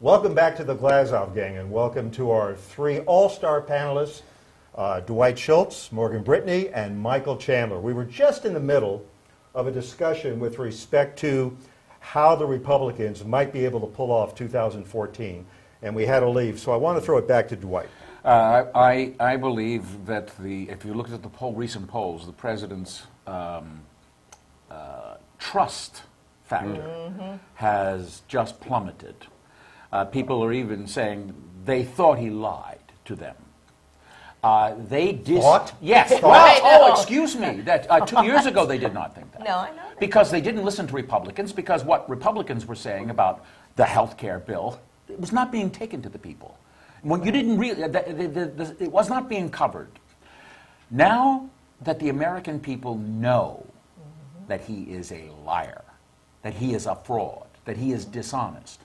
Welcome back to the Glazov gang, and welcome to our three all-star panelists, Dwight Schultz, Morgan Brittany, and Michael Chandler. We were just in the middle of a discussion with respect to how the Republicans might be able to pull off 2014, and we had to leave. So I want to throw it back to Dwight. I believe that if you look at the recent polls, the president's trust factor has just plummeted. People are even saying they thought he lied to them. Thought? Yes. Well, excuse me. That 2 years ago they did not think that. No, I know. Because they didn't listen to Republicans. Because what Republicans were saying about the health care bill, it was not being taken to the people. When you didn't really, it was not being covered. Now that the American people know that he is a liar, that he is a fraud, that he is dishonest,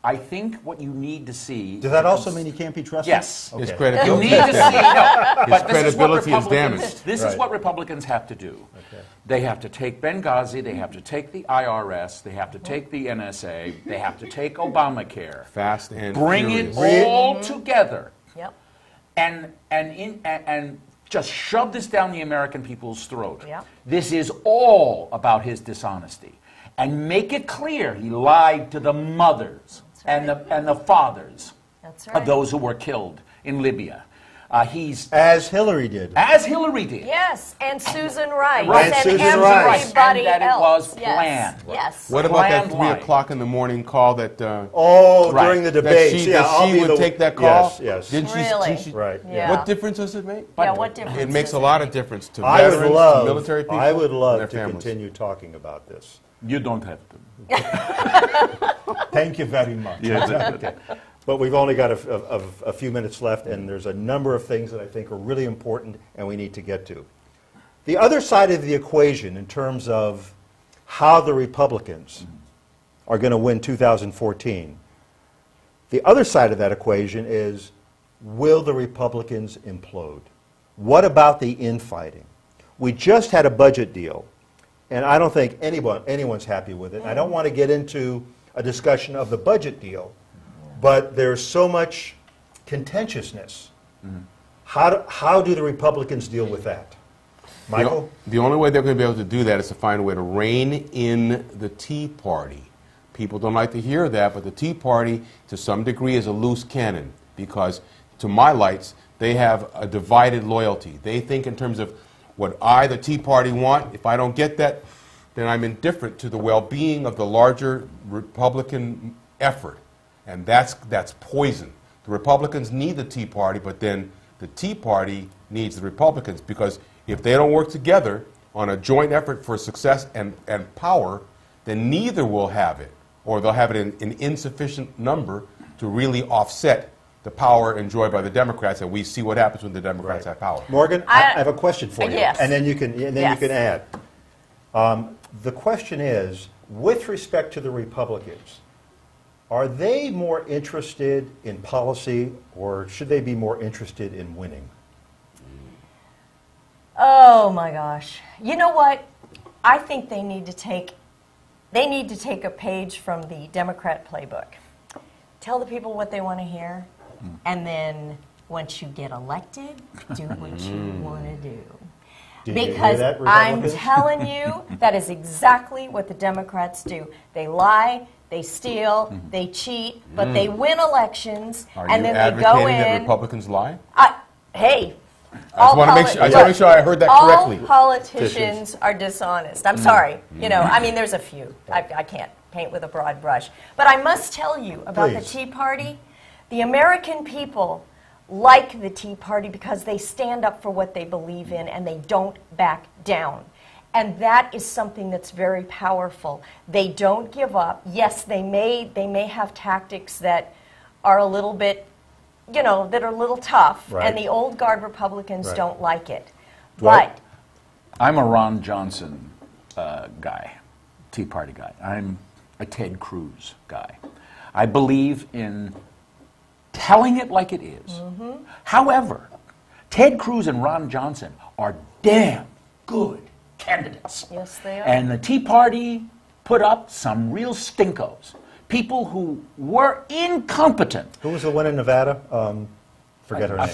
I think what you need to see... Does that also mean he can't be trusted? Yes. Okay. His credibility, You need to see... No, his credibility is damaged. This is what Republicans have to do. Okay. They have to take Benghazi, they have to take the IRS, they have to take the NSA, they have to take Obamacare. Fast and bring furious. it all together. Yep. And just shove this down the American people's throat. Yep. This is all about his dishonesty. And make it clear he lied to the mothers and the fathers That's of right. those who were killed in Libya. As Hillary did. As Hillary did. Yes, and Susan Rice. Right. And And Susan everybody Rice. And that it else. was planned. Yes. Yes. What about that Planned 3 lying. o'clock in the morning call that During the that debates. she, Yeah, that I'll she be would the- take that call? Yes, yes. Didn't Really? Right. Yeah. What difference does it make? Yeah, what difference It makes does a it lot make? of difference to I veterans, would love, to military people, I would and love their to families. continue talking about this. You don't have to. Thank you very much. Okay. But we've only got a few minutes left, and there's a number of things that I think are really important and we need to get to. The other side of the equation in terms of how the Republicans are going to win 2014, the other side of that equation is, will the Republicans implode? What about the infighting? We just had a budget deal, and I don't think anyone's happy with it. I don't want to get into a discussion of the budget deal, but there's so much contentiousness. How do the Republicans deal with that? Michael? The only way they're going to be able to do that is to find a way to rein in the Tea Party. People don't like to hear that, but the Tea Party, to some degree, is a loose cannon because, to my lights, they have a divided loyalty. They think in terms of what I, the Tea Party, want. If I don't get that, then I'm indifferent to the well-being of the larger Republican effort. And that's poison. The Republicans need the Tea Party, but then the Tea Party needs the Republicans, because if they don't work together on a joint effort for success and power, then neither will have it, or they'll have it in insufficient number to really offset the power enjoyed by the Democrats, and we see what happens when the Democrats have power. Morgan, I have a question for you, Yes. and then you can Yes. add. The question is, with respect to the Republicans, are they more interested in policy, or should they be more interested in winning? Oh my gosh. You know what? I think they need to take a page from the Democrat playbook. Tell the people what they want to hear, and then once you get elected, do what you want to do. Did you hear Because that, I'm Republicans? telling you, that is exactly what the Democrats do. They lie, they steal, they cheat, but they win elections, Are and you then they go advocating that in. Republicans lie? Hey. I just want to make sure I heard that correctly. All politicians are dishonest. I'm sorry. You know, I mean, there's a few. I can't paint with a broad brush. But I must tell you about the Please. Tea Party. The American people like the Tea Party because they stand up for what they believe in and they don't back down. And that is something that's very powerful. They don't give up. Yes, they may have tactics that are a little bit, you know, that are a little tough, Right. and the old guard Republicans Right. don't like it. Dwight? But I'm a Ron Johnson guy, Tea Party guy. I'm a Ted Cruz guy. I believe in telling it like it is. However, Ted Cruz and Ron Johnson are damn good candidates. Yes, they are. And the Tea Party put up some real stinkos. people who were incompetent. Who was the one in Nevada? Forget her name.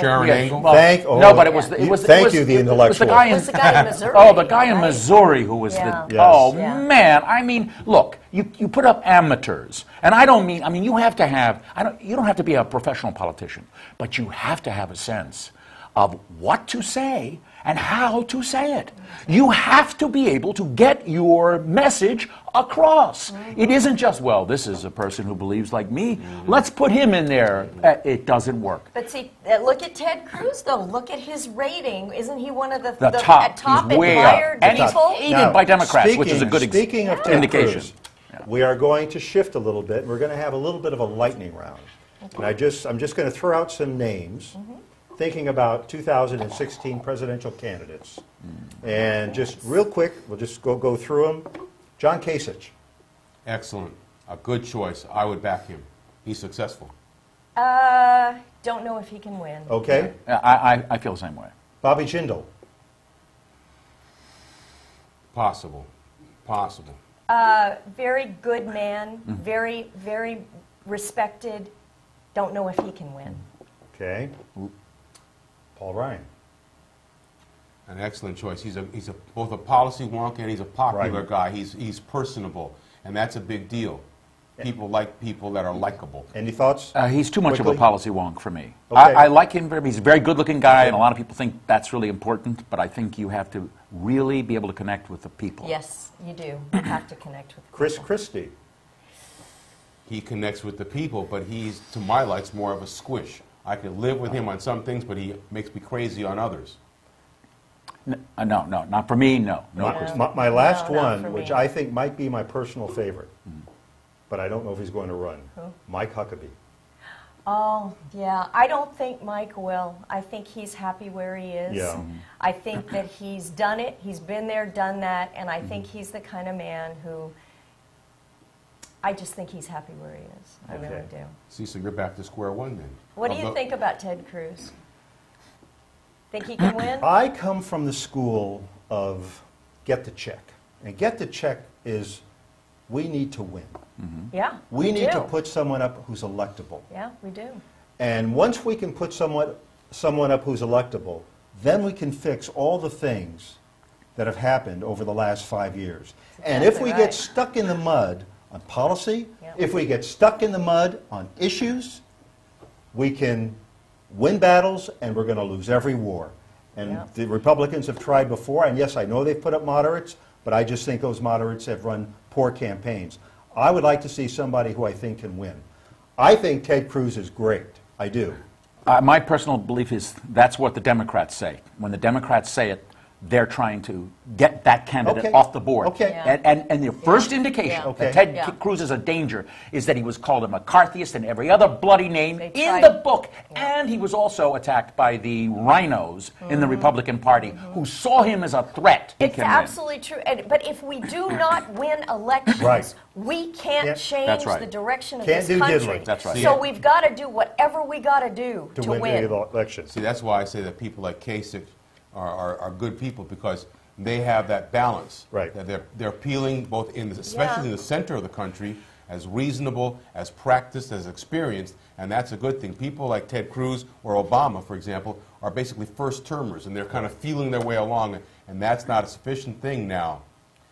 Sharon Yeah, Angle? well, no, but it was the intellectual. guy in, It was the guy in Missouri. oh, the guy in right? Missouri who was Yeah. the. Yes. Oh Yeah. man! I mean, look, you put up amateurs, and I don't mean. I mean, you have to have. You don't have to be a professional politician, but you have to have a sense of what to say and how to say it. You have to be able to get your message across. It isn't just, well, this is a person who believes like me. Let's put him in there. It doesn't work. But see, look at Ted Cruz, though. Look at his rating. Isn't he one of the top. top He's way up. admired And he's people? hated by Democrats, which is a good Speaking of Ted indication. Cruz, we are going to shift a little bit. We're going to have a little bit of a lightning round. And I'm just going to throw out some names, thinking about 2016 presidential candidates. And just real quick, we'll just go through them. John Kasich. Excellent. A good choice. I would back him. He's successful. Don't know if he can win. Okay. I feel the same way. Bobby Jindal. Possible. Possible. Very good man. Very, very respected. Don't know if he can win. Okay. Paul Ryan. An excellent choice. He's both a policy wonk and he's a popular Right. guy. He's personable, and that's a big deal. People like people that are likable. Any thoughts? He's too much of a Quickly? policy wonk for me. Okay. I like him very. He's a very good-looking guy, and a lot of people think that's really important. But I think you have to really be able to connect with the people. Yes, you do. You have to connect with Chris people. Christie. He connects with the people, but he's, to my lights, more of a squish. I could live with him on some things, but he makes me crazy on others. No, not for me. No, Chris. My last No, not for one, which me. I think might be my personal favorite, but I don't know if he's going to run. Who? Mike Huckabee. Oh, yeah. I don't think Mike will. I think he's happy where he is. Yeah. I think that he's done it. He's been there, done that, and I think he's the kind of man who, I just think he's happy where he is. I Okay. really do. See, so you're back to square one then. What do you think about Ted Cruz? Think he can win? I come from the school of get the check. And get the check is we need to win. Yeah, We need do. to put someone up who's electable. Yeah, we do. And once we can put someone up who's electable, then we can fix all the things that have happened over the last 5 years. And if we exactly get right. stuck in the mud on policy, Yep. if we get stuck in the mud on issues, we can win battles and we're going to lose every war. And Yep. the Republicans have tried before, and yes, I know they've put up moderates, but I just think those moderates have run poor campaigns. I would like to see somebody who I think can win. I think Ted Cruz is great. I do. My personal belief is that's what the Democrats say. When the Democrats say it, they're trying to get that candidate Okay. off the board. Okay. Yeah. And the first indication Yeah. Okay. that Ted Yeah. Cruz is a danger is that he was called a McCarthyist and every other bloody name They in tried- the book. Yeah. And he was also attacked by the rhinos in the Republican Party who saw him as a threat. He It's can win. absolutely true. But if we do not win elections, Right. we can't Yeah. change That's right. the direction of Can't this do country. diddly. That's right. So Yeah. we've got to do whatever we got to do To to win win. the election. See, that's why I say that people like Kasich are good people, because they have that balance. Right. That they're appealing both especially in the center of the country, as reasonable, as practiced, as experienced, and that's a good thing. People like Ted Cruz or Obama, for example, are basically first-termers, and they're kind of feeling their way along, and that's not a sufficient thing now.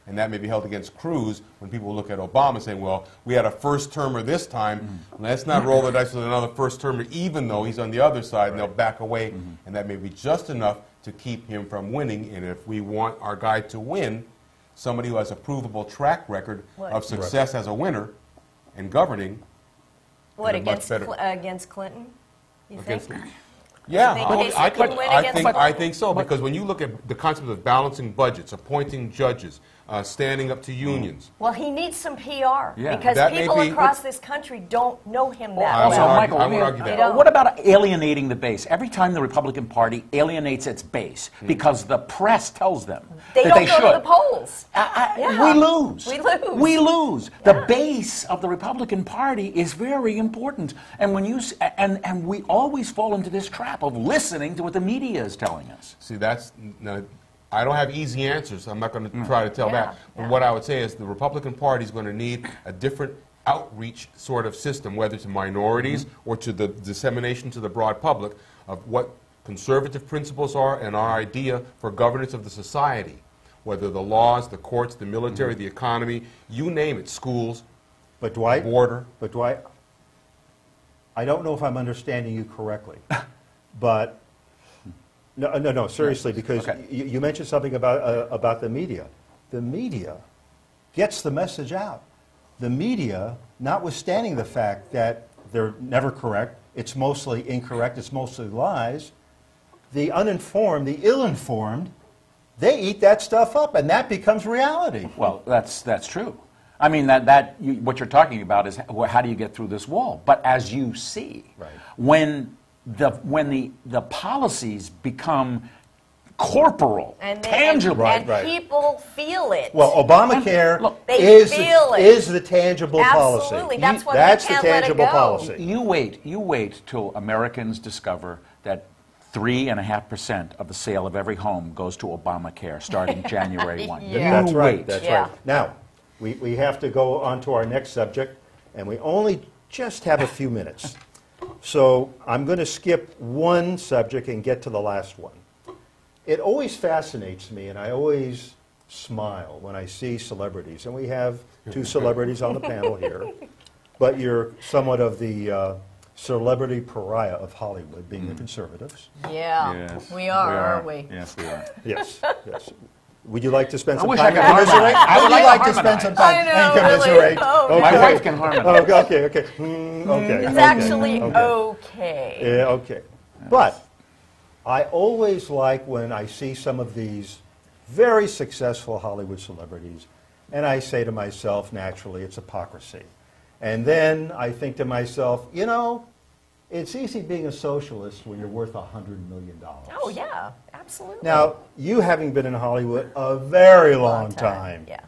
And that may be held against Cruz when people look at Obama saying, well, we had a first-termer this time, let's not roll the dice with another first-termer, even though he's on the other side, and they'll back away, and that may be just enough to keep him from winning. And if we want our guy to win, somebody who has a provable track record What? of success as a winner and governing. What, in a much against Clinton? You Against think? Yeah, think I, Kasich I, can could, win I, against think, Clinton? I think so, because when you look at the concept of balancing budgets, appointing judges, standing up to unions, Well, he needs some PR Yeah. because That may people be- across this country don't know him that I would Also, well. argue- Michael, I let would me- argue that. They don't. what about alienating the base? Every time the Republican Party alienates its base because the press tells them They that don't they go should. to the polls. Yeah. We lose. We lose. We lose. The base of the Republican Party is very important, and when you and we always fall into this trap of listening to what the media is telling us. see, that's no, I don't have easy answers. I'm not going to try to tell Yeah, that. But yeah. what I would say is the Republican Party is going to need a different outreach sort of system, whether to minorities or to the dissemination to the broad public of what conservative principles are and our idea for governance of the society, whether the laws, the courts, the military, the economy, you name it, schools, But Dwight, border. But Dwight, I don't know if I'm understanding you correctly, but no, seriously, because Okay. you mentioned something about the media. The media gets the message out. The media, notwithstanding the fact that they're never correct, it's mostly incorrect, it's mostly lies, the uninformed, the ill-informed, they eat that stuff up, and that becomes reality. Well, that's true. I mean, what you're talking about is how do you get through this wall? But as you see, Right. when the policies become corporal, And tangible, and Right. people feel it. Well, Obamacare Look, they is feel it. the tangible policy. Absolutely. That's why we That's can't the let it tangible go. policy. you wait till Americans discover that 3.5% of the sale of every home goes to Obamacare starting January 1. Yeah. That's You right. wait. That's Yeah. right. Now, we have to go on to our next subject, and we only just have a few minutes. So I'm going to skip one subject and get to the last one. It always fascinates me, and I always smile when I see celebrities, and we have two celebrities on the panel here, but you're somewhat of the celebrity pariah of Hollywood, being the conservatives. Yeah, Yes, we are, aren't we? Yes, we are. Yes, yes. Would you like to spend I some wish time I and could commiserate? harmonize. I would Would you like like to to spend some harmonize. time I and know, commiserate? really. My wife can harmonize. Okay. Okay. It's actually okay. Yeah, okay. But I always like when I see some of these very successful Hollywood celebrities, and I say to myself, naturally, it's hypocrisy. And then I think to myself, you know, it's easy being a socialist when you're worth $100 million. Oh, yeah, absolutely. Now, you having been in Hollywood a very long time, Yeah.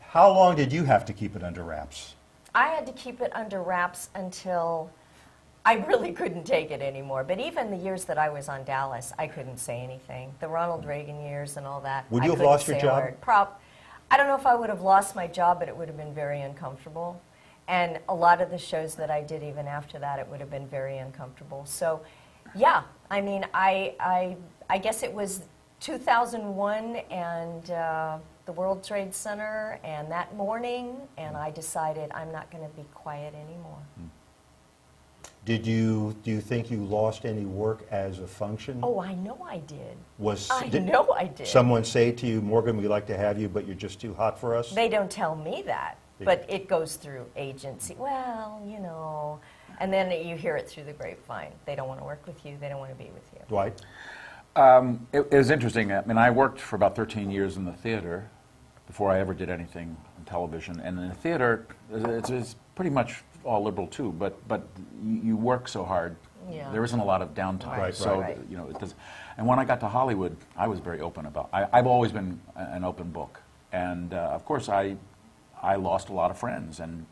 how long did you have to keep it under wraps? I had to keep it under wraps until I really couldn't take it anymore. But even the years that I was on Dallas, I couldn't say anything. The Ronald Reagan years and all that. Would I you have couldn't lost your say a job? word. I don't know if I would have lost my job, but it would have been very uncomfortable. And a lot of the shows that I did even after that, it would have been very uncomfortable. So, yeah, I mean, I guess it was 2001 and the World Trade Center, and that morning, and I decided I'm not going to be quiet anymore. Do you think you lost any work as a function? Oh, I know I did. Did know I did. someone say to you, Morgan, we'd like to have you, but you're just too hot for us? They don't tell me that, but it goes through agency. Well, you know, and then you hear it through the grapevine. They don't want to work with you. They don't want to be with you. Dwight? It was interesting. I mean, I worked for about 13 years in the theater before I ever did anything on television. And in the theater, it's pretty much all liberal too. But you work so hard, Yeah. there isn't a lot of downtime. Right, so right. you know, it does. And when I got to Hollywood, I was very open about. I've always been an open book, and of course, I lost a lot of friends, and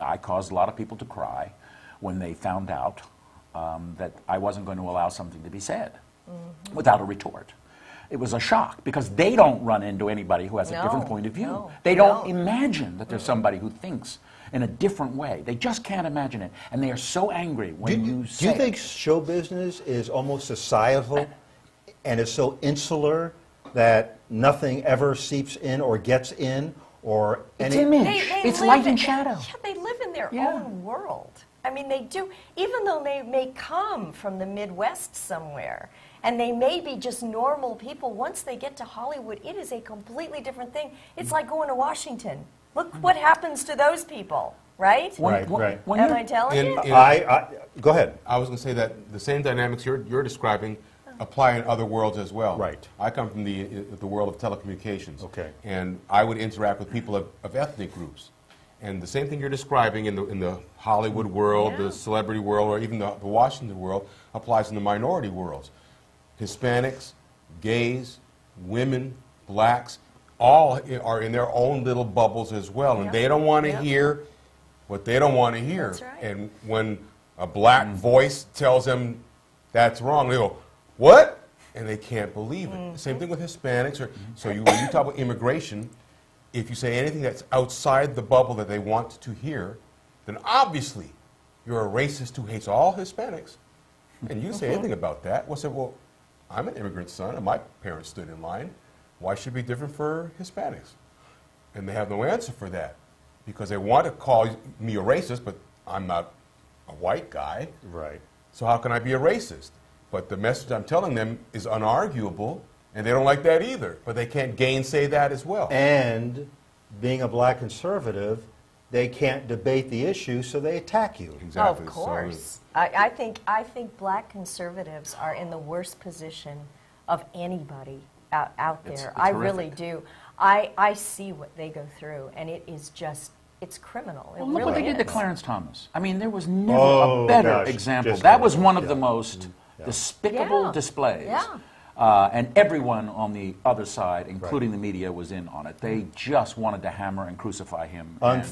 I caused a lot of people to cry when they found out that I wasn't going to allow something to be said without a retort. It was a shock because they don't run into anybody who has a different point of view. No, they they don't don't. imagine that there's somebody who thinks in a different way. They just can't imagine it, and they are so angry when you say Do you think it. show business is almost societal and is so insular that nothing ever seeps in or gets in or It's any... image. It's light and shadow. Yeah, they live in their Yeah. own world. I mean, they do, even though they may come from the Midwest somewhere, and they may be just normal people, once they get to Hollywood, it is a completely different thing. It's like going to Washington. Look what happens to those people, right? Right. When Am you're- I telling you? Go ahead. I was going to say that the same dynamics you're describing apply in other worlds as well. Right. I come from the world of telecommunications. Okay. And I would interact with people of ethnic groups. And the same thing you're describing in the Hollywood world, Yeah. the celebrity world, or even the Washington world applies in the minority worlds. Hispanics, gays, women, blacks, all are in their own little bubbles as well. And Yeah. they don't want to Yeah. hear what they don't want to hear. That's right. And when a black voice tells them that's wrong, they go, what? And they can't believe it. Same thing with Hispanics. When you talk about immigration, if you say anything that's outside the bubble that they want to hear, then obviously you're a racist who hates all Hispanics. And you say anything about that, well, say, well, I'm an immigrant son, and my parents stood in line. Why should it be different for Hispanics? And they have no answer for that, because they want to call me a racist, but I'm not a white guy. Right. So how can I be a racist? But the message I'm telling them is unarguable, and they don't like that either. But they can't gainsay that as well. And being a black conservative, they can't debate the issue, so they attack you. Exactly. Of course. I think black conservatives are in the worst position of anybody out there. It's I really horrific. do. I see what they go through, and it is just, it's criminal. It Well, look really what they did to is. Clarence Thomas. I mean, there was never Oh, a better gosh, example. just That was one of yeah. the most Yeah. despicable Yeah. displays. Yeah. And everyone on the other side, including the media, was in on it. They just wanted to hammer and crucify him. and-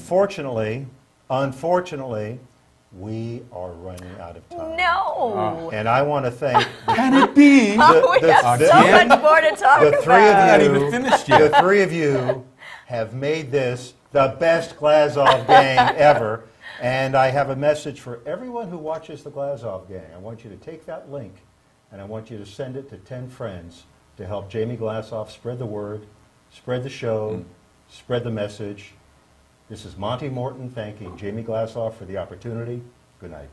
Unfortunately, we are running out of time. No. And I want to thank Can it be? Oh, we have so again? much more to talk the about. three of Not you. even finished yet. The three of you have made this the best Glazov gang ever. And I have a message for everyone who watches the Glazov gang. I want you to take that link and I want you to send it to 10 friends to help Jamie Glazov spread the word, spread the show, spread the message. This is Monty Morton thanking Jamie Glazov for the opportunity. Good night.